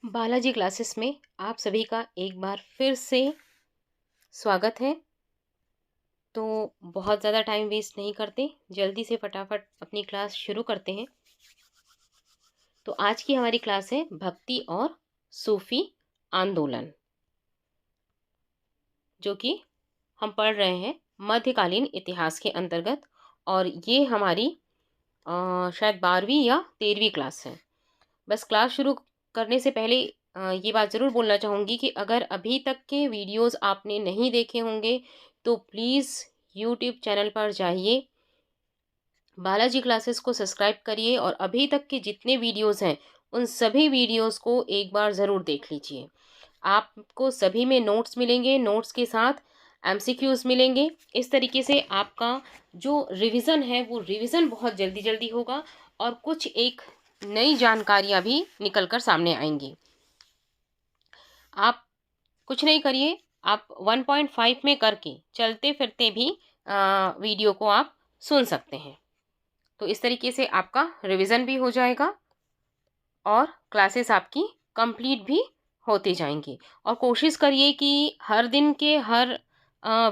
Balaji classes में आप सभी का एक बार फिर से स्वागत है। तो बहुत ज़्यादा टाइम वेस्ट नहीं करते, जल्दी से फटाफट अपनी क्लास शुरू करते हैं। तो आज की हमारी क्लास है भक्ति और सूफी आंदोलन, जो कि हम पढ़ रहे हैं मध्यकालीन इतिहास के अंतर्गत। और ये हमारी शायद 12वीं या 13वीं क्लास है। बस क्लास शुरू करने से पहले ये बात ज़रूर बोलना चाहूँगी कि अगर अभी तक के वीडियोस आपने नहीं देखे होंगे तो प्लीज़ यूट्यूब चैनल पर जाइए, बालाजी क्लासेस को सब्सक्राइब करिए और अभी तक के जितने वीडियोस हैं उन सभी वीडियोस को एक बार ज़रूर देख लीजिए। आपको सभी में नोट्स मिलेंगे, नोट्स के साथ एमसीक्यूज़ मिलेंगे। इस तरीके से आपका जो रिवीजन है वो रिवीजन बहुत जल्दी जल्दी होगा और कुछ एक नई जानकारियाँ भी निकल कर सामने आएंगी। आप कुछ नहीं करिए, आप 1.5 में करके चलते फिरते भी वीडियो को आप सुन सकते हैं। तो इस तरीके से आपका रिवीजन भी हो जाएगा और क्लासेस आपकी कंप्लीट भी होते जाएंगी। और कोशिश करिए कि हर दिन के हर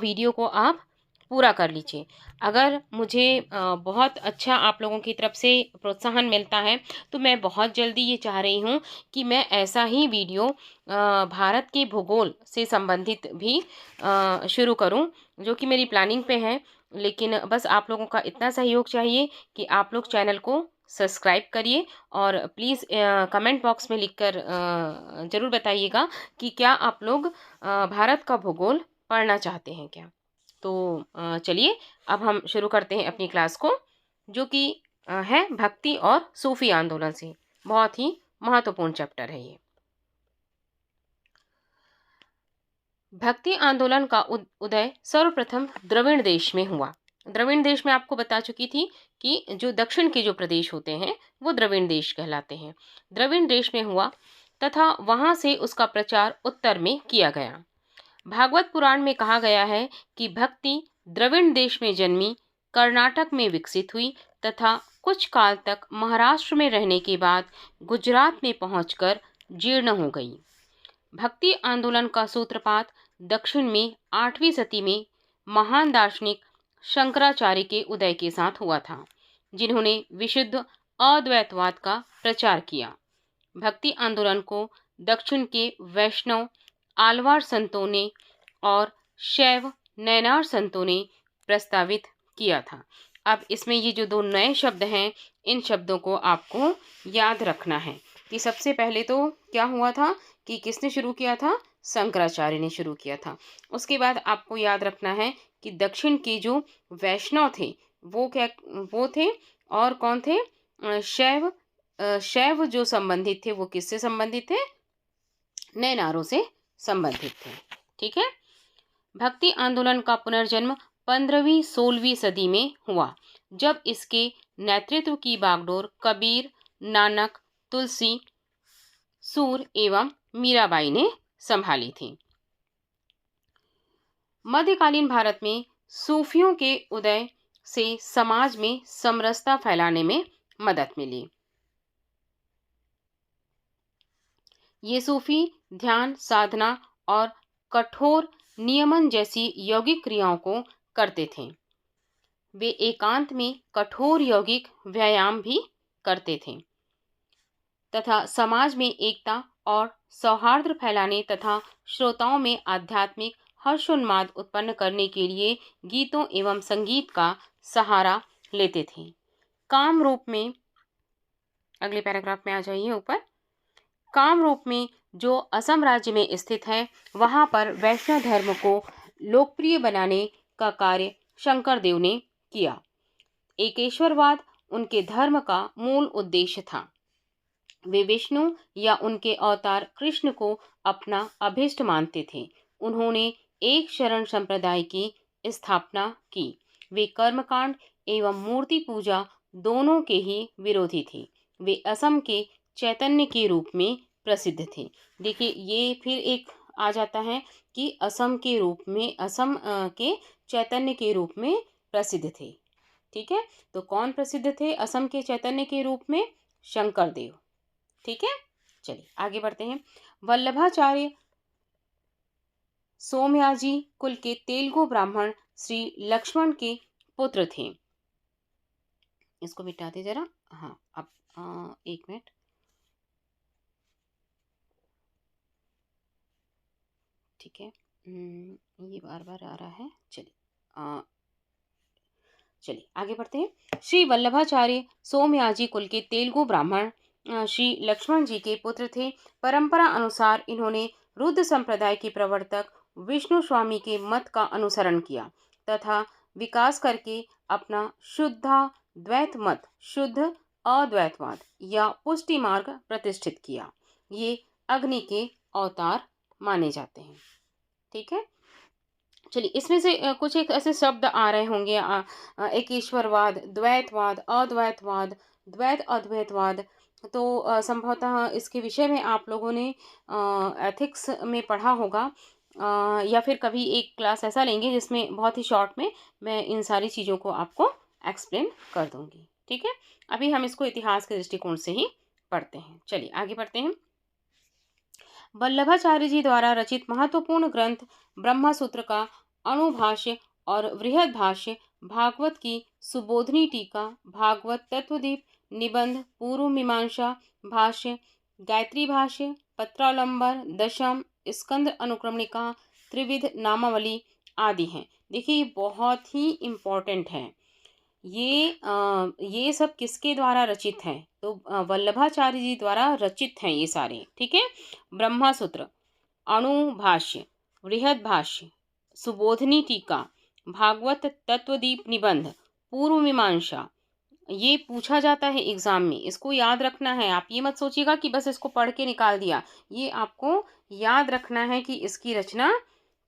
वीडियो को आप पूरा कर लीजिए। अगर मुझे बहुत अच्छा आप लोगों की तरफ से प्रोत्साहन मिलता है तो मैं बहुत जल्दी ये चाह रही हूँ कि मैं ऐसा ही वीडियो भारत के भूगोल से संबंधित भी शुरू करूँ, जो कि मेरी प्लानिंग पे है। लेकिन बस आप लोगों का इतना सहयोग चाहिए कि आप लोग चैनल को सब्सक्राइब करिए और प्लीज़ कमेंट बॉक्स में लिखकर ज़रूर बताइएगा कि क्या आप लोग भारत का भूगोल पढ़ना चाहते हैं क्या। तो चलिए अब हम शुरू करते हैं अपनी क्लास को, जो कि है भक्ति और सूफी आंदोलन से। बहुत ही महत्वपूर्ण चैप्टर है ये। भक्ति आंदोलन का उदय सर्वप्रथम द्रविड़ देश में हुआ। द्रविड़ देश में आपको बता चुकी थी कि जो दक्षिण के जो प्रदेश होते हैं वो द्रविड़ देश कहलाते हैं। द्रविड़ देश में हुआ तथा वहां से उसका प्रचार उत्तर में किया गया। भागवत पुराण में कहा गया है कि भक्ति द्रविड़ देश में जन्मी, कर्नाटक में विकसित हुई तथा कुछ काल तक महाराष्ट्र में रहने के बाद गुजरात में पहुंचकर जीर्ण हो गई। भक्ति आंदोलन का सूत्रपात दक्षिण में 8वीं सदी में महान दार्शनिक शंकराचार्य के उदय के साथ हुआ था, जिन्होंने विशुद्ध अद्वैतवाद का प्रचार किया। भक्ति आंदोलन को दक्षिण के वैष्णव आलवार संतों ने और शैव नैनार संतों ने प्रस्तावित किया था। अब इसमें ये जो दो नए शब्द हैं, इन शब्दों को आपको याद रखना है कि सबसे पहले तो क्या हुआ था कि किसने शुरू किया था? शंकराचार्य ने शुरू किया था। उसके बाद आपको याद रखना है कि दक्षिण के जो वैष्णव थे वो थे और कौन थे? शैव जो संबंधित थे वो किससे संबंधित थे? नैनारों से संबंधित थे। ठीक है। भक्ति आंदोलन का पुनर्जन्म 15वीं-16वीं सदी में हुआ, जब इसके नेतृत्व की बागडोर कबीर, नानक, तुलसी, सूर एवं मीराबाई ने संभाली थी। मध्यकालीन भारत में सूफियों के उदय से समाज में समरसता फैलाने में मदद मिली। ये सूफी ध्यान साधना और कठोर नियमन जैसी यौगिक क्रियाओं को करते थे। वे एकांत में कठोर यौगिक व्यायाम भी करते थे तथा समाज में एकता और सौहार्द फैलाने तथा श्रोताओं में आध्यात्मिक हर्षोन्माद उत्पन्न करने के लिए गीतों एवं संगीत का सहारा लेते थे। काम रूप में, अगले पैराग्राफ में आ जाइए ऊपर। काम रूप में जो असम राज्य में स्थित है, वहां पर वैष्णव धर्म को लोकप्रिय बनाने का कार्य शंकर देव ने किया। एकेश्वरवाद उनके धर्म का मूल उद्देश्य था। वे विष्णु या उनके अवतार कृष्ण को अपना अभिष्ट मानते थे। उन्होंने एक शरण संप्रदाय की स्थापना की। वे कर्मकांड एवं मूर्ति पूजा दोनों के ही विरोधी थे। वे असम के चैतन्य के रूप में प्रसिद्ध थे। देखिए, ये फिर एक आ जाता है कि असम के रूप में, असम के चैतन्य के रूप में प्रसिद्ध थे। ठीक है, तो कौन प्रसिद्ध थे असम के चैतन्य के रूप में? शंकर देव। ठीक है। चलिए आगे बढ़ते हैं। वल्लभाचार्य सोमयाजी कुल के तेलुगु ब्राह्मण श्री लक्ष्मण के पुत्र थे। इसको मिटाते जरा। हाँ, अब एक मिनट। ठीक है, ये बार बार आ रहा है। चलिए आगे बढ़ते हैं। श्री वल्लभाचार्य सोमयाजी कुल के तेलुगु ब्राह्मण श्री लक्ष्मण जी के पुत्र थे। परंपरा अनुसार इन्होंने रुद्र संप्रदाय के प्रवर्तक विष्णु स्वामी के मत का अनुसरण किया तथा विकास करके अपना शुद्धाद्वैत मत, शुद्ध अद्वैतवाद या पुष्टि मार्ग प्रतिष्ठित किया। ये अग्नि के अवतार माने जाते हैं। ठीक है, चलिए इसमें से कुछ एक ऐसे शब्द आ रहे होंगे, एकेश्वरवाद, द्वैतवाद, अद्वैतवाद, द्वैत अद्वैतवाद। तो संभवतः इसके विषय में आप लोगों ने एथिक्स में पढ़ा होगा, या फिर कभी एक क्लास ऐसा लेंगे जिसमें बहुत ही शॉर्ट में मैं इन सारी चीज़ों को आपको एक्सप्लेन कर दूंगी। ठीक है, अभी हम इसको इतिहास के दृष्टिकोण से ही पढ़ते हैं। चलिए आगे बढ़ते हैं। वल्लभाचार्य जी द्वारा रचित महत्वपूर्ण ग्रंथ ब्रह्मसूत्र का अणुभाष्य और वृहद भाष्य, भागवत की सुबोधनी टीका, भागवत तत्वदीप, निबंध, पूर्व मीमांसा भाष्य, गायत्री भाष्य, पत्रावलंबर, दशम, स्कंद अनुक्रमणिका, त्रिविध नामावली आदि हैं। देखिए ये बहुत ही इम्पोर्टेंट है। ये सब किसके द्वारा रचित हैं? तो वल्लभाचार्य जी द्वारा रचित हैं ये सारे। ठीक है, ब्रह्मसूत्र, अणुभाष्य, वृहद भाष्य, सुबोधनी टीका, भागवत तत्वदीप, निबंध, पूर्व मीमांसा। ये पूछा जाता है एग्जाम में, इसको याद रखना है। आप ये मत सोचिएगा कि बस इसको पढ़ के निकाल दिया, ये आपको याद रखना है कि इसकी रचना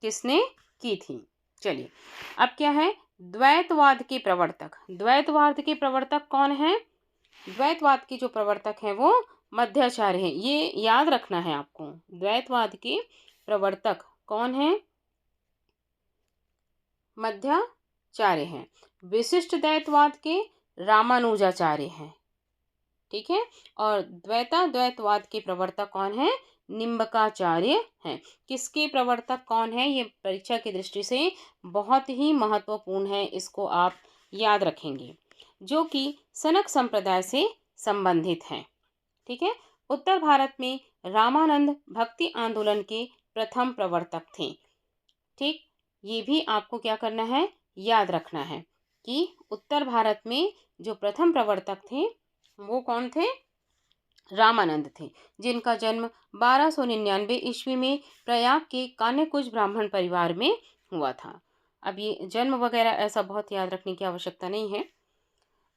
किसने की थी। चलिए अब क्या है, द्वैतवाद के प्रवर्तक। द्वैतवाद के प्रवर्तक कौन है? द्वैतवाद के जो प्रवर्तक हैं वो मध्वाचार्य हैं। ये याद रखना है आपको। द्वैतवाद के प्रवर्तक कौन है? मध्वाचार्य हैं। विशिष्ट द्वैतवाद के रामानुजाचार्य हैं। ठीक है, और द्वैतवाद के प्रवर्तक कौन है? निम्बकाचार्य हैं। किसके प्रवर्तक कौन है? ये परीक्षा की दृष्टि से बहुत ही महत्वपूर्ण है, इसको आप याद रखेंगे, जो कि सनक संप्रदाय से संबंधित हैं। ठीक है, उत्तर भारत में रामानंद भक्ति आंदोलन के प्रथम प्रवर्तक थे। ठीक, ये भी आपको क्या करना है, याद रखना है कि उत्तर भारत में जो प्रथम प्रवर्तक थे वो कौन थे? रामानंद थे, जिनका जन्म 1299 ईस्वी में प्रयाग के कान्यकुज ब्राह्मण परिवार में हुआ था। अब ये जन्म वगैरह ऐसा बहुत याद रखने की आवश्यकता नहीं है।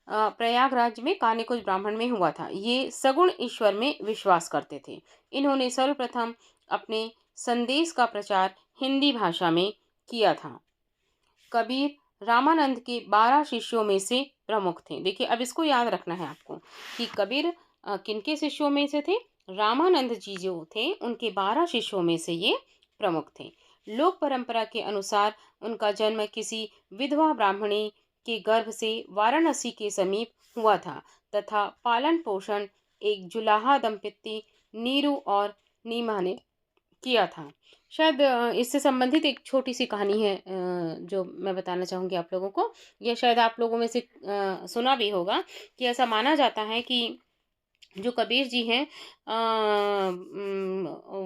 प्रयाग राज्य में कान्यकुज ब्राह्मण में हुआ था। ये सगुण ईश्वर में विश्वास करते थे। इन्होंने सर्वप्रथम अपने संदेश का प्रचार हिंदी भाषा में किया था। कबीर रामानंद के 12 शिष्यों में से प्रमुख थे। देखिए अब इसको याद रखना है आपको कि कबीर किनके शिष्यों में से थे? रामानंद जी जो थे उनके 12 शिष्यों में से ये प्रमुख थे। लोक परंपरा के अनुसार उनका जन्म किसी विधवा ब्राह्मणी के गर्भ से वाराणसी के समीप हुआ था तथा पालन पोषण एक जुलाहा दंपति नीरू और नीमा ने किया था। शायद इससे संबंधित एक छोटी सी कहानी है जो मैं बताना चाहूँगी आप लोगों को। यह शायद आप लोगों में से सुना भी होगा कि ऐसा माना जाता है कि जो कबीर जी हैं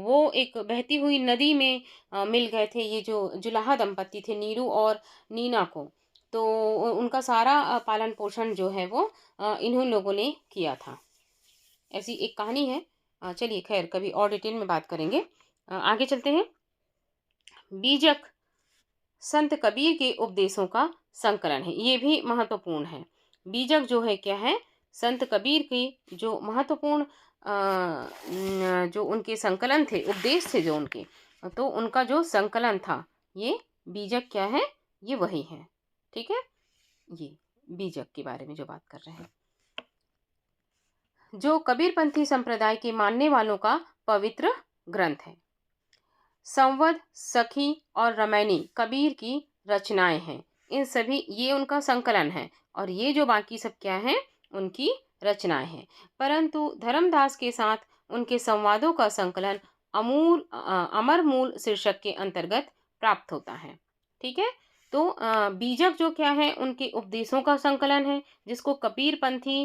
वो एक बहती हुई नदी में मिल गए थे, ये जो जुलाहा दंपति थे नीरू और नीना को। तो उनका सारा पालन पोषण जो है वो इन्हीं लोगों ने किया था। ऐसी एक कहानी है। चलिए खैर कभी और डिटेल में बात करेंगे। आगे चलते हैं। बीजक संत कबीर के उपदेशों का संकलन है, ये भी महत्वपूर्ण है। बीजक जो है क्या है? संत कबीर के जो महत्वपूर्ण जो उनके संकलन थे, उपदेश थे जो उनके, तो उनका जो संकलन था ये बीजक क्या है? ये वही है। ठीक है, ये बीजक के बारे में जो बात कर रहे हैं, जो कबीरपंथी संप्रदाय के मानने वालों का पवित्र ग्रंथ है। संवद, सखी और रामायणी कबीर की रचनाएं हैं। इन सभी ये उनका संकलन है और ये जो बाकी सब क्या है? उनकी रचनाएं हैं। परंतु धर्मदास के साथ उनके संवादों का संकलन अमर मूल शीर्षक के अंतर्गत प्राप्त होता है। ठीक है, तो बीजक जो क्या है, उनके उपदेशों का संकलन है, जिसको कबीरपंथी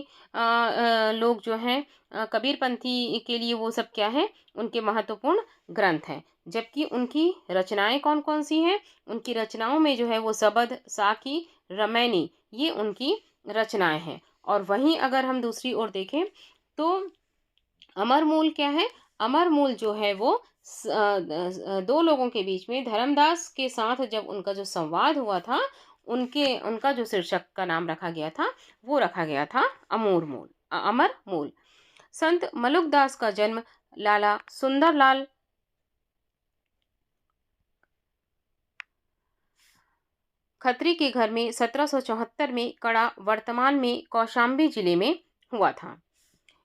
लोग जो हैं, कबीरपंथी के लिए वो सब क्या है, उनके महत्वपूर्ण ग्रंथ हैं। जबकि उनकी रचनाएं कौन कौन सी हैं, उनकी रचनाओं में जो है वो सबद, साकी, रमैनी, ये उनकी रचनाएं हैं। और वहीं अगर हम दूसरी ओर देखें तो अमर मूल क्या है, अमर मूल जो है वो दो लोगों के बीच में धर्मदास के साथ जब उनका जो संवाद हुआ था, उनका जो शीर्षक का नाम रखा गया था, वो रखा गया था अमर मूल। संत मलुकदास का जन्म लाला सुंदरलाल खत्री के घर में 1774 में कड़ा, वर्तमान में कौशाम्बी जिले में हुआ था।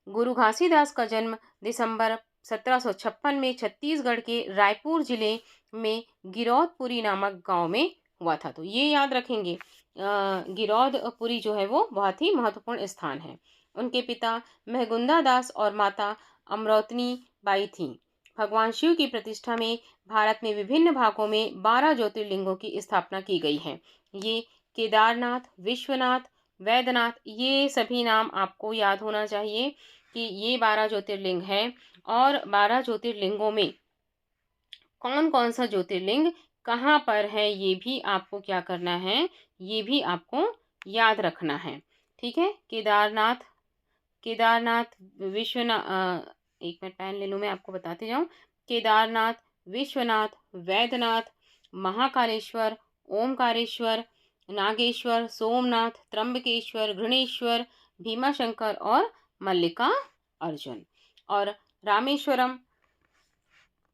गुरु घासीदास का जन्म दिसंबर 1756 में छत्तीसगढ़ के रायपुर जिले में गिरौदपुरी नामक गांव में हुआ था। तो ये याद रखेंगे, गिरौदपुरी जो है वो बहुत ही महत्वपूर्ण स्थान है। उनके पिता महगुंदा दास और माता अमरौतनी बाई थीं। भगवान शिव की प्रतिष्ठा में भारत में विभिन्न भागों में 12 ज्योतिर्लिंगों की स्थापना की गई है। ये केदारनाथ, विश्वनाथ, वैद्यनाथ, ये सभी नाम आपको याद होना चाहिए कि ये 12 ज्योतिर्लिंग हैं। और 12 ज्योतिर्लिंगों में कौन कौन सा ज्योतिर्लिंग कहाँ पर है, ये भी आपको क्या करना है, ये भी आपको याद रखना है। ठीक है, केदारनाथ, विश्वनाथ, एक मिनट पेन ले लूँ, मैं आपको बताती जाऊँ। केदारनाथ, विश्वनाथ, वैद्यनाथ, महाकालेश्वर, ओमकारेश्वर, नागेश्वर, सोमनाथ, त्र्यंबकेश्वर, घृणेश्वर, भीमाशंकर और मल्लिका अर्जुन और रामेश्वरम।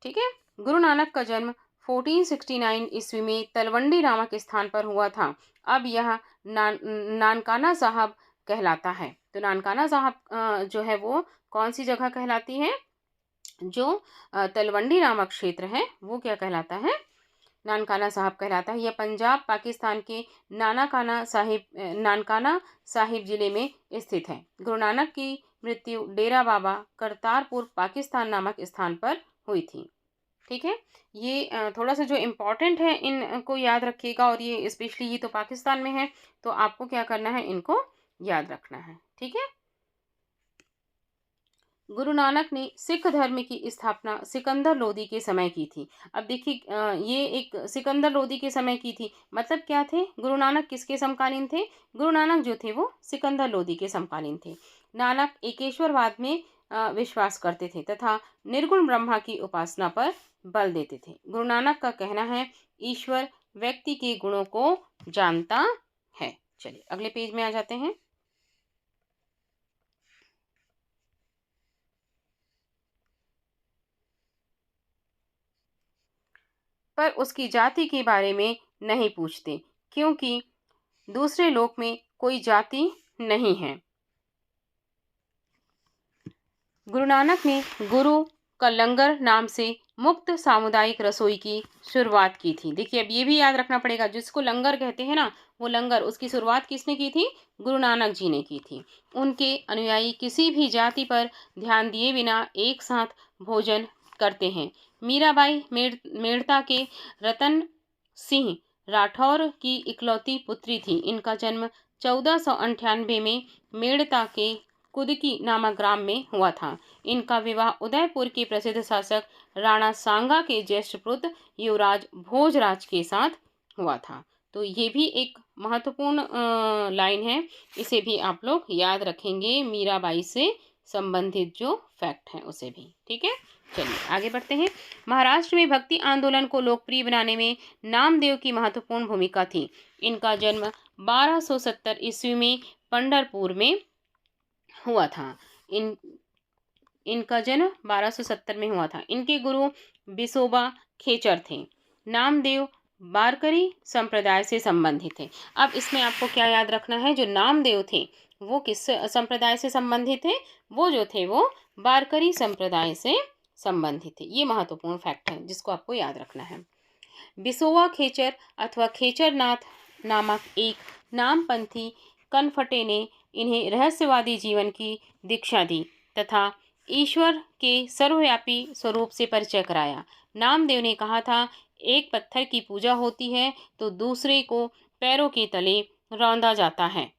ठीक है, गुरु नानक का जन्म 1469 ईस्वी में तलवंडी नामक स्थान पर हुआ था। अब यह नानकाना साहब कहलाता है। तो नानकाना साहब जो है वो कौन सी जगह कहलाती है, जो तलवंडी नामक क्षेत्र है वो क्या कहलाता है, नानकाना साहब कहलाता है। यह पंजाब पाकिस्तान के नानकाना साहिब जिले में स्थित है। गुरु नानक की मृत्यु डेरा बाबा करतारपुर पाकिस्तान नामक स्थान पर हुई थी। ठीक है, ये थोड़ा सा जो इम्पोर्टेंट है इनको याद रखिएगा, और ये स्पेशली ये तो पाकिस्तान में है, तो आपको क्या करना है, इनको याद रखना है। ठीक है, गुरु नानक ने सिख धर्म की स्थापना सिकंदर लोदी के समय की थी। अब देखिए, ये एक सिकंदर लोदी के समय की थी, मतलब क्या थे, गुरु नानक किसके समकालीन थे, गुरु नानक जो थे वो सिकंदर लोदी के समकालीन थे। नानक एकेश्वरवाद में विश्वास करते थे तथा निर्गुण ब्रह्मा की उपासना पर बल देते थे। गुरु नानक का कहना है, ईश्वर व्यक्ति के गुणों को जानता है। चलिए अगले पेज में आ जाते हैं। पर उसकी जाति के बारे में नहीं पूछते, क्योंकि दूसरे लोक में कोई जाति नहीं है। गुरु नानक ने गुरु का लंगर नाम से मुक्त सामुदायिक रसोई की शुरुआत की थी। देखिए, अब ये भी याद रखना पड़ेगा, जिसको लंगर कहते हैं ना, वो लंगर, उसकी शुरुआत किसने की थी, गुरु नानक जी ने की थी। उनके अनुयायी किसी भी जाति पर ध्यान दिए बिना एक साथ भोजन करते हैं। मीराबाई मेड़ता के रतन सिंह राठौर की इकलौती पुत्री थी। इनका जन्म 1498 में मेड़ता के कुदकी नामक ग्राम में हुआ था। इनका विवाह उदयपुर के प्रसिद्ध शासक राणा सांगा के ज्येष्ठ पुत्र युवराज भोजराज के साथ हुआ था। तो ये भी एक महत्वपूर्ण लाइन है, इसे भी आप लोग याद रखेंगे, मीराबाई से संबंधित जो फैक्ट हैं उसे भी। ठीक है, चलिए आगे बढ़ते हैं। महाराष्ट्र में भक्ति आंदोलन को लोकप्रिय बनाने में नामदेव की महत्वपूर्ण भूमिका थी। इनका जन्म 1270 ईस्वी में पंढरपुर में हुआ था। इनका जन्म 1270 में हुआ था। इनके गुरु बिसोबा खेचर थे। नामदेव वारकरी संप्रदाय से संबंधित थे। अब इसमें आपको क्या याद रखना है, जो नामदेव थे वो किस संप्रदाय से संबंधित थे, वो जो थे वो वारकरी संप्रदाय से संबंधित थे। ये महत्वपूर्ण फैक्ट है जिसको आपको याद रखना है। बिसोवा खेचर अथवा खेचरनाथ नामक एक नामपंथी कनफटे ने इन्हें रहस्यवादी जीवन की दीक्षा दी तथा ईश्वर के सर्वव्यापी स्वरूप से परिचय कराया। नामदेव ने कहा था, एक पत्थर की पूजा होती है तो दूसरे को पैरों के तले रौंदा जाता है।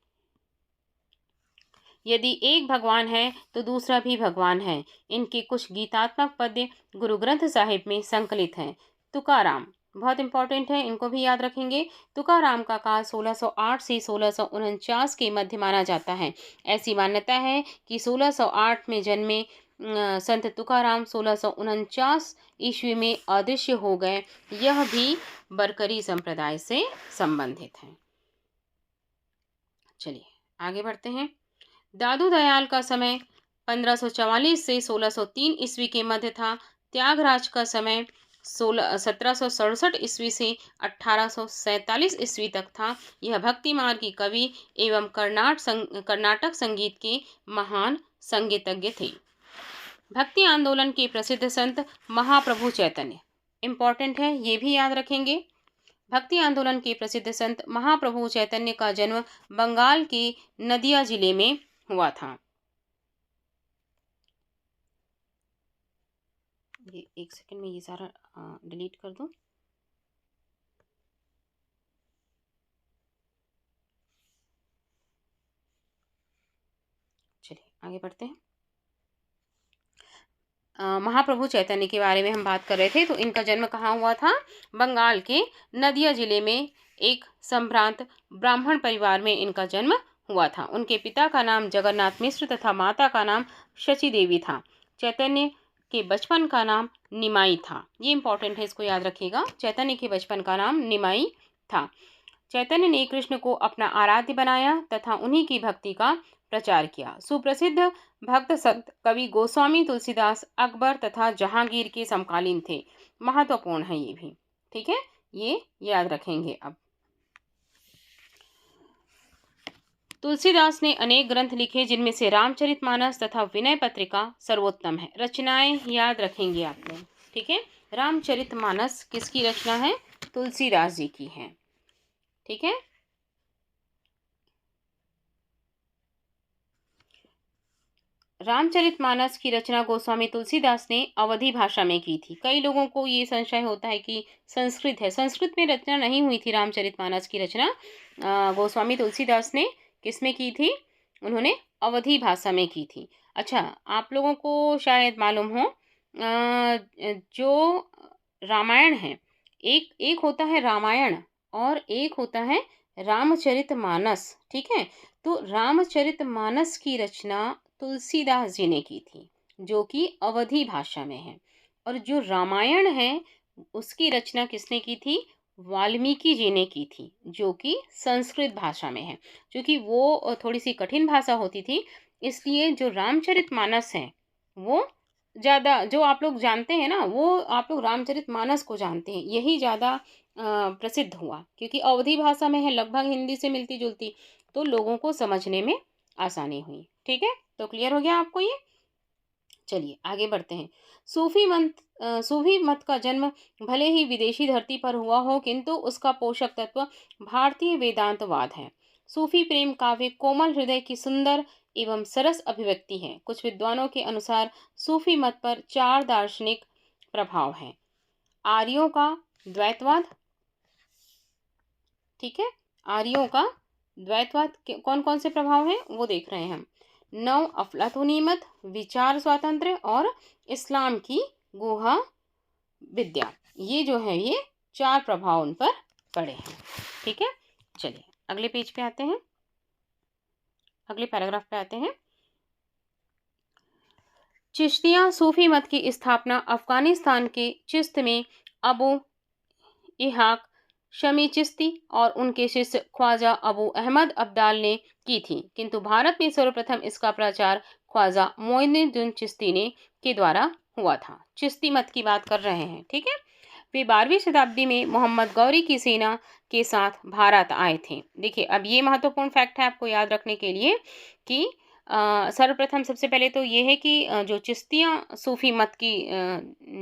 यदि एक भगवान है तो दूसरा भी भगवान है। इनके कुछ गीतात्मक पद्य गुरु ग्रंथ साहिब में संकलित हैं। तुकाराम बहुत इंपॉर्टेंट है, इनको भी याद रखेंगे। तुकाराम का काल 1608 से 1649 के मध्य माना जाता है। ऐसी मान्यता है कि 1608 में जन्मे संत तुकाराम 1649 ईस्वी में अदृश्य हो गए। यह भी बरकरी संप्रदाय से संबंधित है। चलिए आगे बढ़ते हैं। दादू दयाल का समय 1544 से 1603 ईस्वी के मध्य था। त्यागराज का समय 1767 ईस्वी से 1847 ईस्वी तक था। यह भक्ति मार्ग की कवि एवं कर्नाटक संगीत के महान संगीतज्ञ थे। भक्ति आंदोलन के प्रसिद्ध संत महाप्रभु चैतन्य इम्पॉर्टेंट है, ये भी याद रखेंगे। भक्ति आंदोलन के प्रसिद्ध संत महाप्रभु चैतन्य का जन्म बंगाल के नदिया जिले में हुआ था। ये एक सेकंड में ये सारा डिलीट कर दूं। चलिए आगे बढ़ते हैं। महाप्रभु चैतन्य के बारे में हम बात कर रहे थे। तो इनका जन्म कहाँ हुआ था? बंगाल के नदिया जिले में एक संभ्रांत ब्राह्मण परिवार में इनका जन्म हुआ था। उनके पिता का नाम जगन्नाथ मिश्र तथा माता का नाम शची देवी था। चैतन्य के बचपन का नाम निमाई था। ये इंपॉर्टेंट है, इसको याद रखिएगा। चैतन्य के बचपन का नाम निमाई था। चैतन्य ने कृष्ण को अपना आराध्य बनाया तथा उन्हीं की भक्ति का प्रचार किया। सुप्रसिद्ध भक्त संत कवि गोस्वामी तुलसीदास अकबर तथा जहांगीर के समकालीन थे। महत्वपूर्ण है ये भी, ठीक है, ये याद रखेंगे। अब तुलसीदास ने अनेक ग्रंथ लिखे जिनमें से रामचरितमानस तथा विनय पत्रिका सर्वोत्तम है। रचनाएं याद रखेंगे आप लोग, ठीक है। रामचरितमानस किसकी रचना है? तुलसीदास जी की है, ठीक है। रामचरितमानस की रचना गोस्वामी तुलसीदास ने अवधी भाषा में की थी। कई लोगों को ये संशय होता है कि संस्कृत है, संस्कृत में रचना नहीं हुई थी। रामचरितमानस की रचना गोस्वामी तुलसीदास ने किस में की थी? उन्होंने अवधी भाषा में की थी। अच्छा, आप लोगों को शायद मालूम हो जो रामायण है, एक होता है रामायण और एक होता है रामचरितमानस, ठीक है। तो रामचरितमानस की रचना तुलसीदास जी ने की थी, जो कि अवधी भाषा में है। और जो रामायण है उसकी रचना किसने की थी? वाल्मीकि जी ने की थी, जो कि संस्कृत भाषा में है। क्योंकि वो थोड़ी सी कठिन भाषा होती थी, इसलिए जो रामचरितमानस है वो ज़्यादा, जो आप लोग जानते हैं ना, वो आप लोग रामचरितमानस को जानते हैं, यही ज़्यादा प्रसिद्ध हुआ क्योंकि अवधी भाषा में है, लगभग हिंदी से मिलती जुलती, तो लोगों को समझने में आसानी हुई, ठीक है। तो क्लियर हो गया आपको ये? चलिए आगे बढ़ते हैं। सूफी मत का जन्म भले ही विदेशी धरती पर हुआ हो, किंतु उसका पोषक तत्व भारतीय वेदांतवाद है। सूफी प्रेम काव्य कोमल हृदय की सुंदर एवं सरस अभिव्यक्ति है। कुछ विद्वानों के अनुसार सूफी मत पर 4 दार्शनिक प्रभाव हैं। आर्यों का द्वैतवाद, ठीक है, आर्यों का द्वैतवाद, कौन कौन से प्रभाव हैं वो देख रहे हैं हम। नव अफलातूनी मत, विचार स्वातंत्र्य और इस्लाम की गुहा विद्या, ये जो है ये 4 प्रभाव उन पर पड़े हैं, ठीक है। चलिए अगले पेज पे आते हैं, अगले पैराग्राफ पे आते हैं। चिश्तिया सूफी मत की स्थापना अफगानिस्तान के चिश्त में अबू इहाक शमी चिश्ती और उनके शिष्य ख्वाजा अबू अहमद अब्दाल ने की थी, किंतु भारत में सर्वप्रथम इसका प्रचार ख्वाजा मोइनुद्दीन चिश्ती ने के द्वारा हुआ था। चिश्ती मत की बात कर रहे हैं, ठीक है। वे 12वीं शताब्दी में मोहम्मद गौरी की सेना के साथ भारत आए थे। देखिए, अब ये महत्वपूर्ण फैक्ट है आपको याद रखने के लिए कि सर्वप्रथम सबसे पहले तो ये है कि जो चिश्तिया सूफी मत की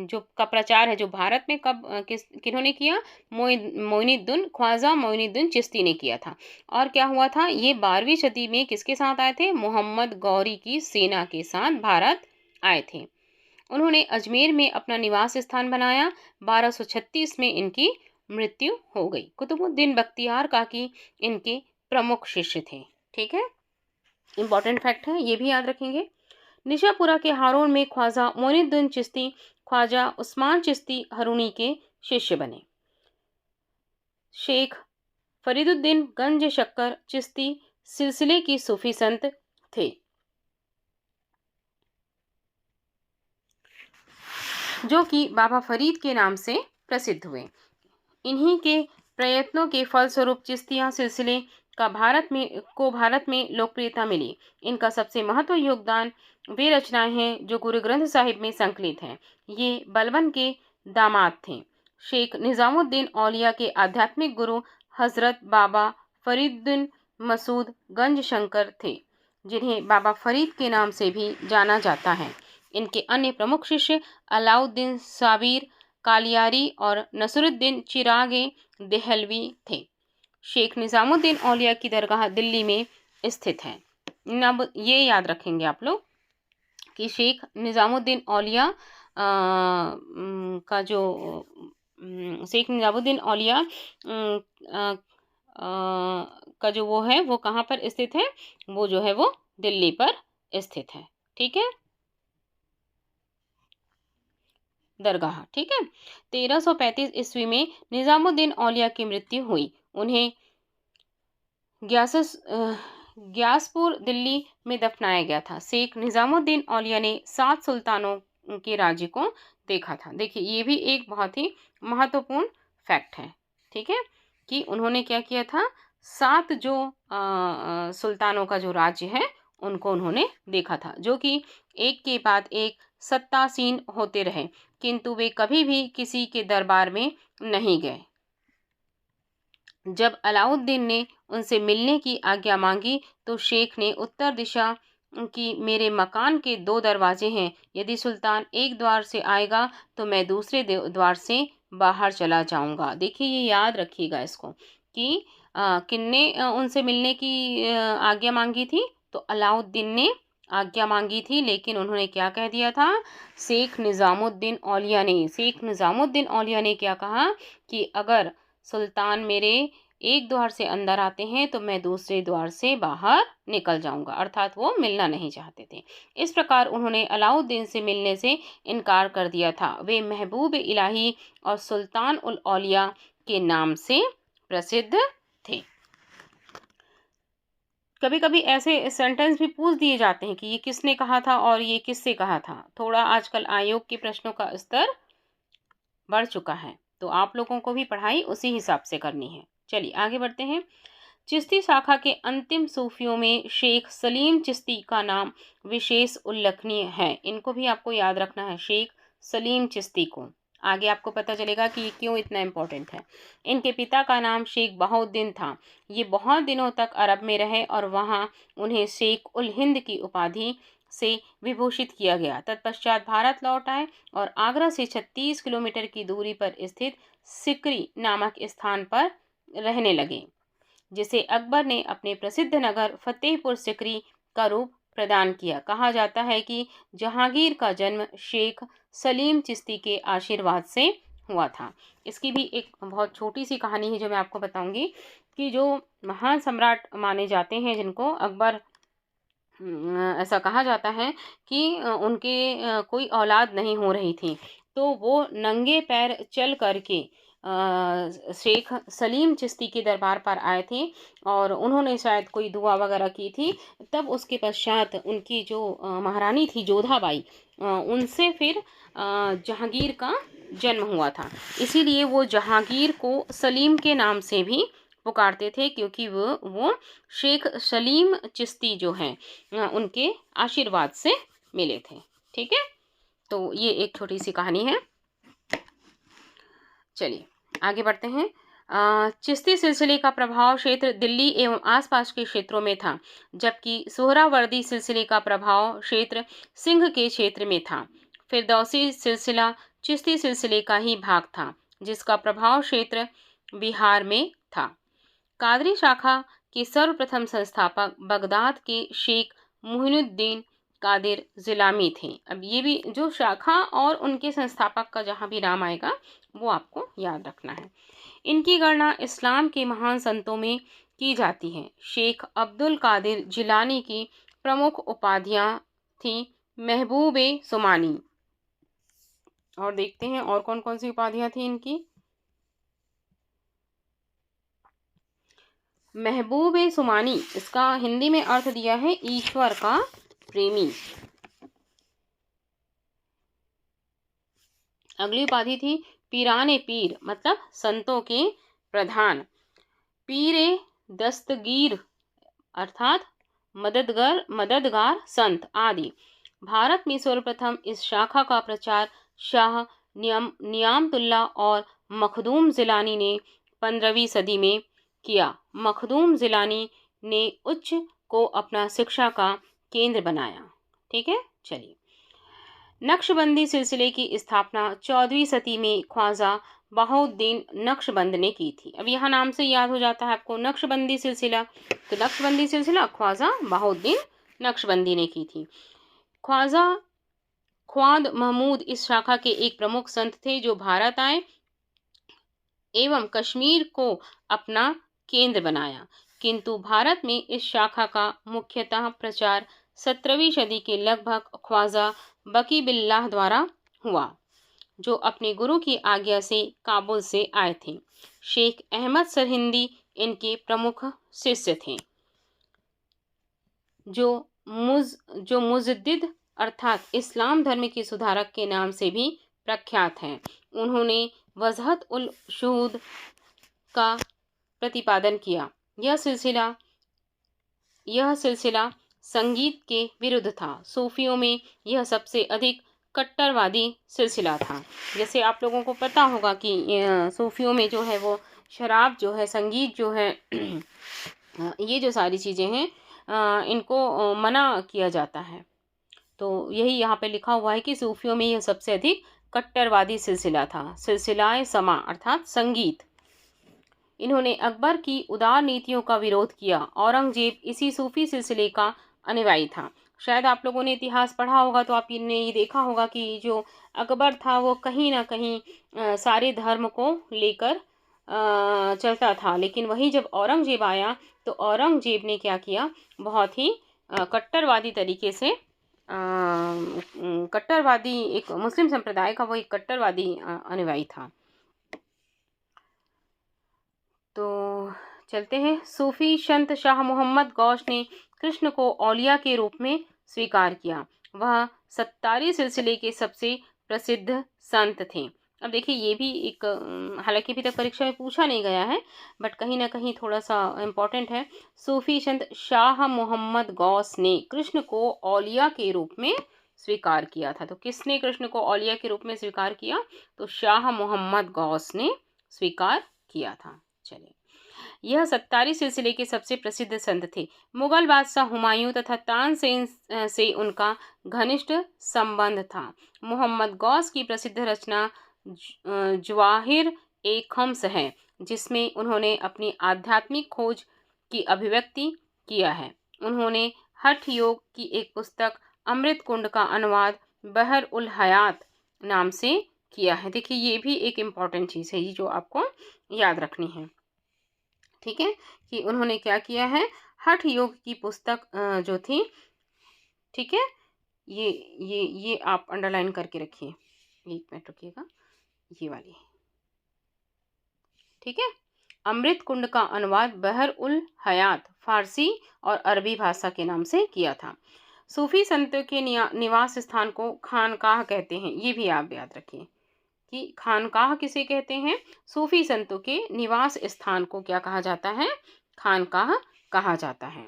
जो का प्रचार है, जो भारत में कब किन्होंने किया? ख्वाजा मोइनुद्दीन चिश्ती ने किया था। और क्या हुआ था? ये 12वीं सदी में किसके साथ आए थे? मोहम्मद गौरी की सेना के साथ भारत आए थे। उन्होंने अजमेर में अपना निवास स्थान बनाया। 1236 में इनकी मृत्यु हो गई। कुतुबुद्दीन बख्तियार काकी इनके प्रमुख शिष्य थे। ठीक है, इंपॉर्टेंट फैक्ट है, ये भी याद रखेंगे। निशापुरा के हारून में ख्वाजा मोइनुद्दीन चिश्ती ख्वाजा उस्मान चिश्ती हरूनी के शिष्य बने। शेख फरीदुद्दीन गंज शक्कर चिश्ती सिलसिले की सूफी संत थे, जो कि बाबा फरीद के नाम से प्रसिद्ध हुए। इन्हीं के प्रयत्नों के फलस्वरूप चिश्तिया सिलसिले का भारत में लोकप्रियता मिली। इनका सबसे महत्व योगदान वे रचनाएं हैं जो गुरु ग्रंथ साहिब में संकलित हैं। ये बलबन के दामाद थे। शेख निजामुद्दीन औलिया के आध्यात्मिक गुरु हजरत बाबा फरीदुद्दीन मसूद गंज शंकर थे, जिन्हें बाबा फरीद के नाम से भी जाना जाता है। इनके अन्य प्रमुख शिष्य अलाउद्दीन साबिर कालियारी और नसरुद्दीन चिरागे देहलवी थे। शेख निजामुद्दीन औलिया की दरगाह दिल्ली में स्थित है। अब ये याद रखेंगे आप लोग कि शेख निजामुद्दीन औलिया का जो शेख निजामुद्दीन औलिया का जो वो है वो कहाँ पर स्थित है, वो जो है वो दिल्ली पर स्थित है। ठीक है, दरगाह। ठीक है, 1335 ईस्वी में निजामुद्दीन औलिया की मृत्यु हुई। उन्हें ग्यासपुर दिल्ली में दफनाया गया था। शेख निजामुद्दीन औलिया ने 7 सुल्तानों के राज्य को देखा था। देखिए, ये भी एक बहुत ही महत्वपूर्ण फैक्ट है। ठीक है, कि उन्होंने क्या किया था, 7 जो सुल्तानों का जो राज्य है उनको उन्होंने देखा था, जो कि एक के बाद एक सत्तासीन होते रहे, किंतु वे कभी भी किसी के दरबार में नहीं गए। जब अलाउद्दीन ने उनसे मिलने की आज्ञा मांगी तो शेख ने उत्तर दिशा की मेरे मकान के 2 दरवाजे हैं, यदि सुल्तान एक द्वार से आएगा तो मैं दूसरे द्वार से बाहर चला जाऊंगा। देखिए, ये याद रखिएगा इसको कि किन्ने उनसे मिलने की आज्ञा मांगी थी, तो अलाउद्दीन ने आज्ञा मांगी थी, लेकिन उन्होंने क्या कह दिया था, शेख निजामुद्दीन औलिया ने क्या कहा कि अगर सुल्तान मेरे एक द्वार से अंदर आते हैं तो मैं दूसरे द्वार से बाहर निकल जाऊंगा, अर्थात वो मिलना नहीं चाहते थे। इस प्रकार उन्होंने अलाउद्दीन से मिलने से इनकार कर दिया था। वे महबूब इलाही और सुल्तान उल औलिया के नाम से प्रसिद्ध थे। कभी कभी ऐसे सेंटेंस भी पूछ दिए जाते हैं कि ये किसने कहा था और ये किससे कहा था। थोड़ा आजकल आयोग के प्रश्नों का स्तर बढ़ चुका है, तो आप लोगों को भी पढ़ाई उसी हिसाब से करनी है। चलिए आगे बढ़ते हैं। चिश्ती शाखा के अंतिम सूफियों में शेख सलीम चिश्ती का नाम विशेष उल्लेखनीय है। इनको भी आपको याद रखना है, शेख सलीम चिश्ती को। आगे आपको पता चलेगा कि ये क्यों इतना इम्पोर्टेंट है। इनके पिता का नाम शेख बहाउद्दीन था। ये बहुत दिनों तक अरब में रहे और वहाँ उन्हें शेख उल हिंद की उपाधि से विभूषित किया गया। तत्पश्चात भारत लौट आए और आगरा से 36 किलोमीटर की दूरी पर स्थित सिकरी नामक स्थान पर रहने लगे, जिसे अकबर ने अपने प्रसिद्ध नगर फतेहपुर सिकरी का रूप प्रदान किया। कहा जाता है कि जहांगीर का जन्म शेख सलीम चिश्ती के आशीर्वाद से हुआ था। इसकी भी एक बहुत छोटी सी कहानी है जो मैं आपको बताऊंगी कि जो महान सम्राट माने जाते हैं, जिनको अकबर ऐसा कहा जाता है कि उनके कोई औलाद नहीं हो रही थी, तो वो नंगे पैर चल करके शेख सलीम चिश्ती के दरबार पर आए थे और उन्होंने शायद कोई दुआ वगैरह की थी। तब उसके पश्चात उनकी जो महारानी थी जोधाबाई, उनसे फिर जहांगीर का जन्म हुआ था। इसीलिए वो जहांगीर को सलीम के नाम से भी पुकारते थे, क्योंकि वो शेख सलीम चिश्ती जो हैं उनके आशीर्वाद से मिले थे। ठीक है, तो ये एक छोटी सी कहानी है। चलिए आगे बढ़ते हैं। चिश्ती सिलसिले का प्रभाव क्षेत्र दिल्ली एवं आसपास के क्षेत्रों में था, जबकि सोहरावर्दी सिलसिले का प्रभाव क्षेत्र सिंध के क्षेत्र में था। फिरदौसी सिलसिला चिश्ती सिलसिले का ही भाग था, जिसका प्रभाव क्षेत्र बिहार में था। कादरी शाखा के सर्वप्रथम संस्थापक बगदाद के शेख मोइनुद्दीन कादिर जिलामी थे। अब ये भी जो शाखा और उनके संस्थापक का जहाँ भी नाम आएगा वो आपको याद रखना है। इनकी गणना इस्लाम के महान संतों में की जाती है। शेख अब्दुल कादिर जिलानी की प्रमुख उपाधियां थी महबूबे सुमानी। और देखते हैं और कौन कौन सी उपाधियां थी इनकी। महबूबे सुमानी, इसका हिंदी में अर्थ दिया है ईश्वर का प्रेमी। अगली उपाधि थी पीराने पीर, मतलब संतों के प्रधान। पीरे दस्तगीर अर्थात मददगार संत आदि। भारत में सर्वप्रथम इस शाखा का प्रचार शाह नियामतुल्ला और मखदूम जिलानी ने 15वीं सदी में किया। मखदूम जिलानी ने उच्च को अपना शिक्षा का केंद्र बनाया। ठीक है, चलिए। नक्शबंदी सिलसिले की स्थापना 14वीं सदी में ख्वाजा बहाउद्दीन नक्शबंद ने की थी। अब यहाँ नाम से याद हो जाता है आपको नक्शबंदी सिलसिला, तो नक्शबंदी सिलसिला ख्वाजा बहाउद्दीन नक्शबंदी ने की थी। ख्वाद महमूद इस शाखा के एक प्रमुख संत थे जो भारत आए एवं कश्मीर को अपना केंद्र बनाया, किंतु भारत में इस शाखा का मुख्यतः प्रचार 17वीं सदी के लगभग ख्वाजा बकी बिल्लाह द्वारा हुआ, जो अपने गुरु की आज्ञा से काबुल से आए थे। शेख अहमद सरहिंदी इनके प्रमुख शिष्य थे, जो मुजद्दिद अर्थात इस्लाम धर्म के सुधारक के नाम से भी प्रख्यात हैं। उन्होंने वज़हत उल शुहूद का प्रतिपादन किया। यह सिलसिला संगीत के विरुद्ध था। सूफियों में यह सबसे अधिक कट्टरवादी सिलसिला था। जैसे आप लोगों को पता होगा कि सूफियों में जो है वो शराब जो है, संगीत जो है ये जो सारी चीज़ें हैं इनको मना किया जाता है। तो यही यहाँ पे लिखा हुआ है कि सूफियों में यह सबसे अधिक कट्टरवादी सिलसिला था। सिलसिलाए समा अर्थात संगीत। इन्होंने अकबर की उदार नीतियों का विरोध किया। औरंगजेब इसी सूफी सिलसिले का अनुयायी था। शायद आप लोगों ने इतिहास पढ़ा होगा तो आपने ये देखा होगा कि जो अकबर था वो कहीं ना कहीं सारे धर्म को लेकर चलता था, लेकिन वही जब औरंगजेब आया तो औरंगजेब ने क्या किया, बहुत ही कट्टरवादी तरीके से कट्टरवादी एक मुस्लिम संप्रदाय का वो एक कट्टरवादी अनुयायी था। तो चलते हैं। सूफी संत शाह मोहम्मद गौस ने कृष्ण को औलिया के रूप में स्वीकार किया। वह सत्तारी सिलसिले के सबसे प्रसिद्ध संत थे। अब देखिए ये भी एक हालांकि अभी तक परीक्षा में पूछा नहीं गया है बट कहीं ना कहीं थोड़ा सा इम्पोर्टेंट है। सूफी संत शाह मोहम्मद गौस ने कृष्ण को औलिया के रूप में स्वीकार किया था। तो किसने कृष्ण को औलिया के रूप में स्वीकार किया? तो शाह मोहम्मद गौस ने स्वीकार किया था। चलिए, यह सत्तारी सिलसिले के सबसे प्रसिद्ध संत थे। मुगल बादशाह हुमायूं तथा तानसेन से उनका घनिष्ठ संबंध था। मोहम्मद गौस की प्रसिद्ध रचना जवाहिर ए खम्स है, जिसमें उन्होंने अपनी आध्यात्मिक खोज की अभिव्यक्ति किया है। उन्होंने हठ योग की एक पुस्तक अमृत कुंड का अनुवाद बहर उल हयात नाम से किया है। देखिए ये भी एक इम्पॉर्टेंट चीज़ है, ये जो आपको याद रखनी है। ठीक है, कि उन्होंने क्या किया है, हठ योग की पुस्तक जो थी, ठीक है, ये आप अंडरलाइन करके रखिए। एक मिनट रुकिएगा, ये वाली, ठीक है। अमृत कुंड का अनुवाद बहर उल हयात फारसी और अरबी भाषा के नाम से किया था। सूफी संतों के निवास स्थान को खानकाह कहते हैं, ये भी आप याद रखिए कि खानकाह किसे कहते हैं? सूफी संतों के निवास स्थान को क्या कहा जाता है? खानकाह कहा जाता है।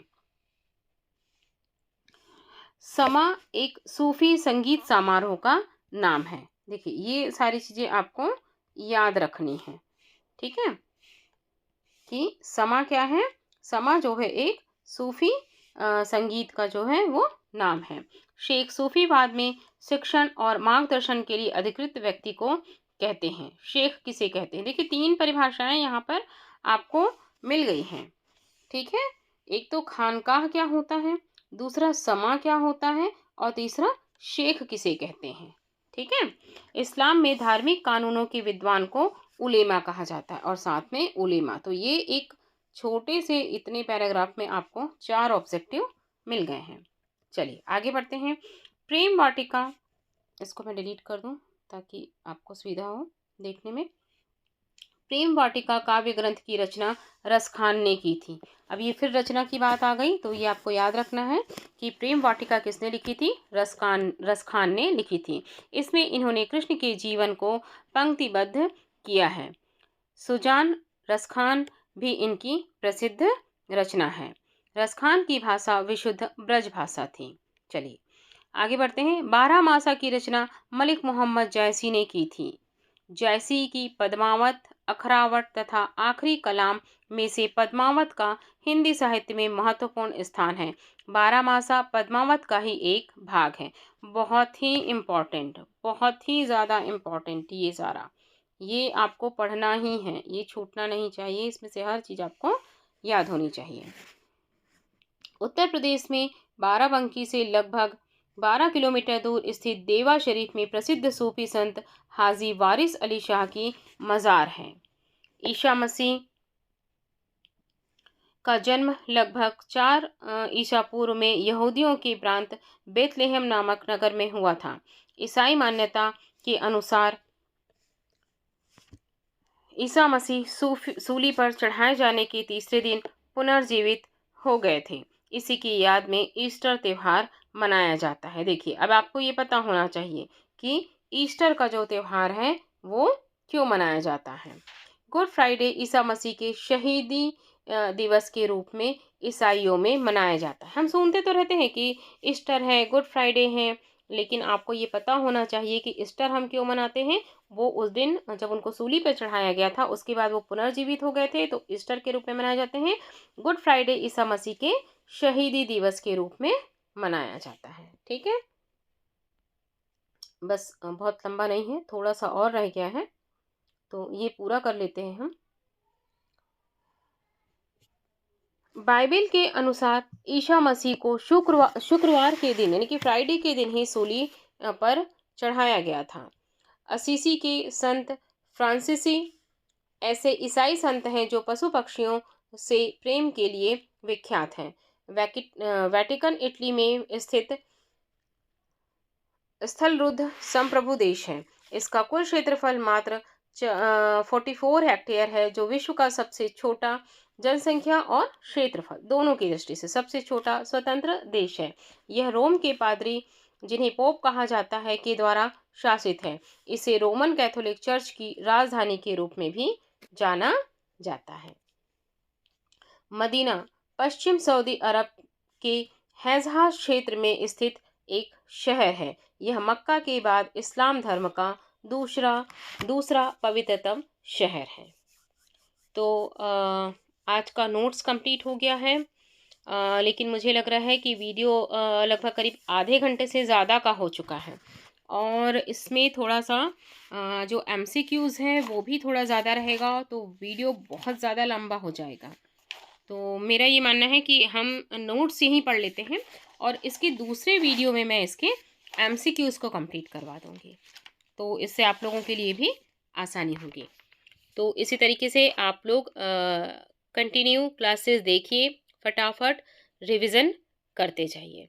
समा एक सूफी संगीत समारोह का नाम है। देखिए ये सारी चीजें आपको याद रखनी है, ठीक है, कि समा क्या है? समा जो है एक सूफी संगीत का जो है वो नाम है। शेख सूफीवाद में शिक्षण और मार्गदर्शन के लिए अधिकृत व्यक्ति को कहते हैं। शेख किसे कहते हैं? देखिए 3 परिभाषाएं यहाँ पर आपको मिल गई हैं, ठीक है। एक तो खानकाह क्या होता है, दूसरा समा क्या होता है, और तीसरा शेख किसे कहते हैं। ठीक है। इस्लाम में धार्मिक कानूनों के विद्वान को उलेमा कहा जाता है और साथ में उलेमा। तो ये एक छोटे से इतने पैराग्राफ में आपको 4 ऑब्जेक्टिव मिल गए हैं। चलिए आगे बढ़ते हैं। प्रेम वाटिका, इसको मैं डिलीट कर दूं ताकि आपको सुविधा हो देखने में। प्रेम वाटिका काव्य ग्रंथ की रचना रसखान ने की थी। अब ये फिर रचना की बात आ गई, तो ये आपको याद रखना है कि प्रेम वाटिका किसने लिखी थी? रसखान ने लिखी थी। इसमें इन्होंने कृष्ण के जीवन को पंक्तिबद्ध किया है। सुजान रसखान भी इनकी प्रसिद्ध रचना है। रसखान की भाषा विशुद्ध ब्रज भाषा थी। चलिए आगे बढ़ते हैं। 12 मासा की रचना मलिक मोहम्मद जैसी ने की थी। जैसी की पद्मावत, अखरावट तथा आखिरी कलाम में से पद्मावत का हिंदी साहित्य में महत्वपूर्ण स्थान है। 12 मासा पद्मावत का ही एक भाग है। बहुत ही इम्पोर्टेंट, बहुत ही ज़्यादा इम्पोर्टेंट ये सारा, ये आपको पढ़ना ही है, ये छूटना नहीं चाहिए। इसमें से हर चीज़ आपको याद होनी चाहिए। उत्तर प्रदेश में बाराबंकी से लगभग 12 किलोमीटर दूर स्थित देवा शरीफ में प्रसिद्ध सूफी संत हाजी वारिस अली शाह की मज़ार है। ईसा मसीह का जन्म लगभग 4 ईसा पूर्व में यहूदियों के प्रांत बेथलेहम नामक नगर में हुआ था। ईसाई मान्यता के अनुसार ईसा मसीह सूली पर चढ़ाए जाने के तीसरे दिन पुनर्जीवित हो गए थे। इसी की याद में ईस्टर त्यौहार मनाया जाता है। देखिए, अब आपको ये पता होना चाहिए कि ईस्टर का जो त्यौहार है वो क्यों मनाया जाता है। गुड फ्राइडे ईसा मसीह के शहीदी दिवस के रूप में ईसाइयों में मनाया जाता है। हम सुनते तो रहते हैं कि ईस्टर है, गुड फ्राइडे है, लेकिन आपको ये पता होना चाहिए कि ईस्टर हम क्यों मनाते हैं। वो उस दिन जब उनको सूली पर चढ़ाया गया था, उसके बाद वो पुनर्जीवित हो गए थे, तो ईस्टर के रूप में मनाए जाते हैं। गुड फ्राइडे ईसा मसीह के शहीदी दिवस के रूप में मनाया जाता है। ठीक है, बस बहुत लंबा नहीं है, थोड़ा सा और रह गया है, तो ये पूरा कर लेते हैं हम। बाइबल के अनुसार ईसा मसीह को शुक्रवार के दिन यानी कि फ्राइडे के दिन ही सूली पर चढ़ाया गया था। असीसी के संत फ्रांसीसी ऐसे ईसाई संत हैं जो पशु पक्षियों से प्रेम के लिए विख्यात हैं। वेटिकन इटली में स्थित स्थलरुद्ध संप्रभु देश है। इसका कुल क्षेत्रफल मात्र 44 हेक्टेयर है, जो विश्व का सबसे छोटा जनसंख्या और क्षेत्रफल दोनों की दृष्टि से सबसे छोटा स्वतंत्र देश है। यह रोम के पादरी, जिन्हें पोप कहा जाता है, के द्वारा शासित है। इसे रोमन कैथोलिक चर्च की राजधानी के रूप में भी जाना जाता है। मदीना पश्चिम सऊदी अरब के हैज़ाज क्षेत्र में स्थित एक शहर है। यह मक्का के बाद इस्लाम धर्म का दूसरा पवित्रतम शहर है। तो आज का नोट्स कंप्लीट हो गया है, लेकिन मुझे लग रहा है कि वीडियो लगभग करीब आधे घंटे से ज़्यादा का हो चुका है, और इसमें थोड़ा सा जो MCQs हैं वो भी थोड़ा ज़्यादा रहेगा, तो वीडियो बहुत ज़्यादा लंबा हो जाएगा। तो मेरा ये मानना है कि हम नोट्स यहीं पढ़ लेते हैं, और इसके दूसरे वीडियो में मैं इसके MCQs को कंप्लीट करवा दूँगी, तो इससे आप लोगों के लिए भी आसानी होगी। तो इसी तरीके से आप लोग कंटिन्यू क्लासेस देखिए, फटाफट रिवीजन करते जाइए।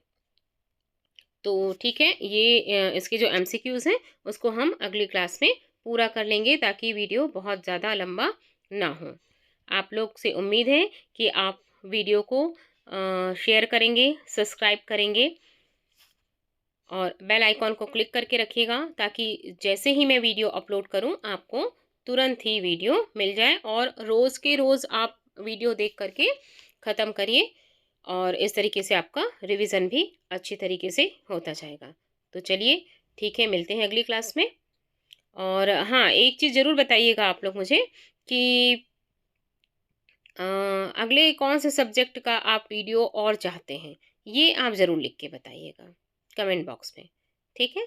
तो ठीक है, ये इसके जो MCQs हैं उसको हम अगली क्लास में पूरा कर लेंगे, ताकि वीडियो बहुत ज़्यादा लंबा ना हो। आप लोग से उम्मीद है कि आप वीडियो को शेयर करेंगे, सब्सक्राइब करेंगे और बेल आइकॉन को क्लिक करके रखिएगा, ताकि जैसे ही मैं वीडियो अपलोड करूं आपको तुरंत ही वीडियो मिल जाए, और रोज़ के रोज़ आप वीडियो देख करके ख़त्म करिए, और इस तरीके से आपका रिवीजन भी अच्छी तरीके से होता जाएगा। तो चलिए ठीक है, मिलते हैं अगली क्लास में। और हाँ, एक चीज़ ज़रूर बताइएगा आप लोग मुझे कि अगले कौन से सब्जेक्ट का आप वीडियो और चाहते हैं, ये आप ज़रूर लिख के बताइएगा कमेंट बॉक्स में। ठीक है।